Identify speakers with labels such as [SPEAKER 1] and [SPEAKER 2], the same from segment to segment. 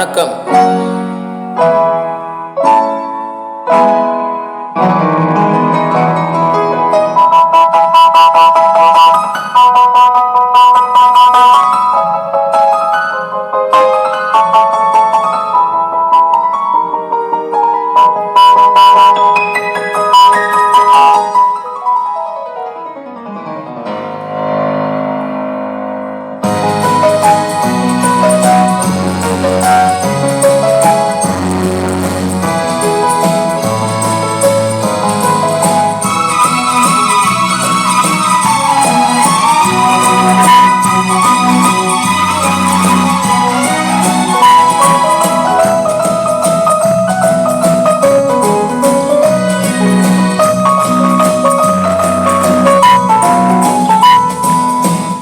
[SPEAKER 1] வணக்கம்.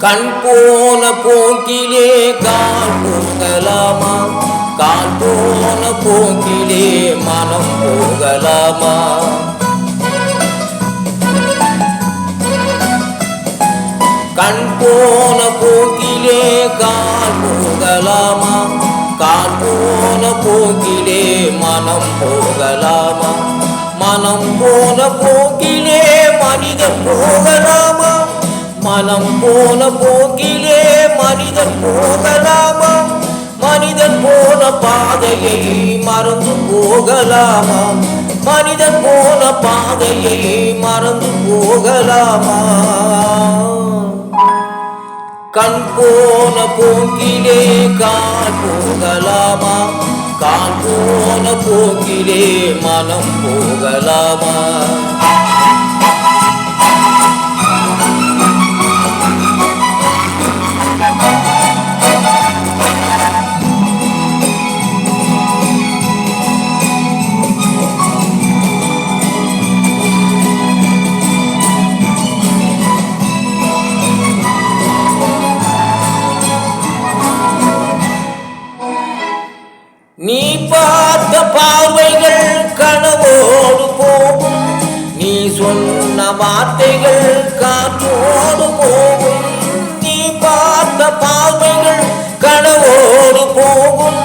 [SPEAKER 1] கண் போன போக்கிலே கால் போகலாமா? கால் போன போக்கிலே மனம் போகலாமா? கண் போன போக்கிலே கால் போகலாமா? கால் போன போக்கிலே மனம் போகலாமா? மனம் போன போக்கிலே மனிதன் போகலாமா? மனம் போன போக்கிலே மனிதன் போகலாமா? மனிதன் போன பாதையை மறந்து போகலாமா? மனிதன் போன பாதையை மறந்து போகலாமா? கண் போன போக்கிலே கால் போகலாமா? கால் போன போக்கிலே மனம் போகலாமா? நீ பார்த்த பார்வைகள் கனவோடு போகும், நீ சொன்ன வார்த்தைகள் காற்றோடு போகும். நீ பார்த்த பார்வைகள் கனவோடு போகும்,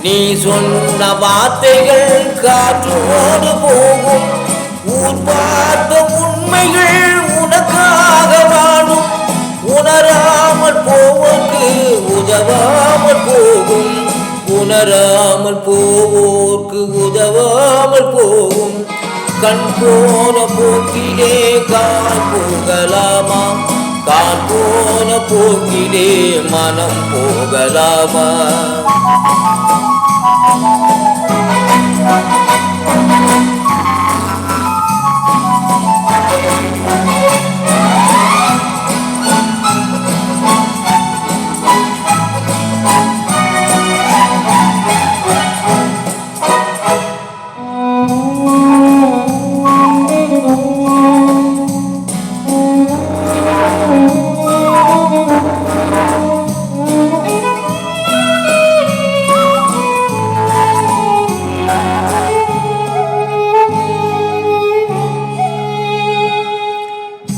[SPEAKER 1] நீ சொன்ன வார்த்தைகள் காற்றோடு போகும். ஊர் பார்த்த உண்மைகள் உனக்காக வாழும், உணராமல் போவோர்க்கு உதவாமல் போகும். உணராமல் போவோர்க்கு உதவாமல் போகும். கண் போன போக்கிலே கால் போகலாமா? கால் போன போக்கிலே மனம் போகலாமா?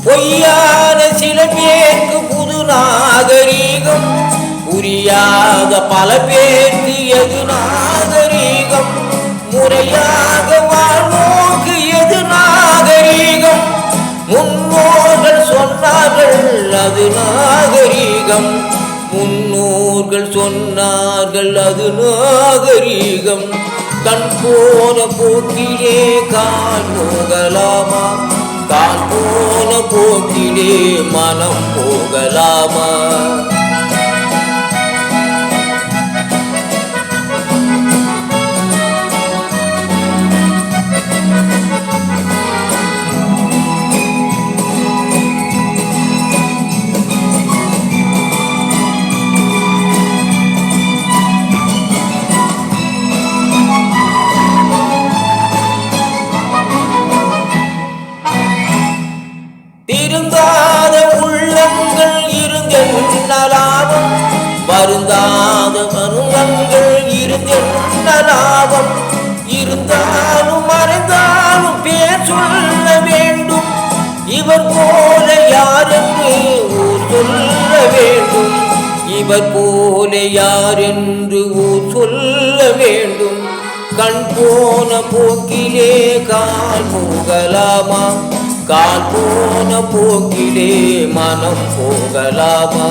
[SPEAKER 1] பொய்யான சில பேருக்கு புது நாகரீகம், புரியாத பல பேருக்கு எது நாகரீகம்? முறையாக வாழ்வோக்கு எது நாகரீகம்? முன்னோர்கள் சொன்னார்கள் அது நாகரீகம், முன்னோர்கள் சொன்னார்கள் அது நாகரீகம். கண் போன போக்கிலே கால் போகலாமா? கால் போன போக்கிலே மனம் போகலாமா? திருந்தாத உள்ளங்கள் இருந்தென்ன லாபம்? வருந்தாத மருமங்கள் இருந்தென்ன லாபம்? இருந்தாலும் மறைந்தாலும் பேர் சொல்ல வேண்டும், இவர் போல யாரென்று ஊர் சொல்ல வேண்டும். இவர் போல யார் என்று ஊர் சொல்ல வேண்டும். கண் போன போக்கிலே கால் போகலாமா, கால் போன போக்கிலே மனம் போகலாமா?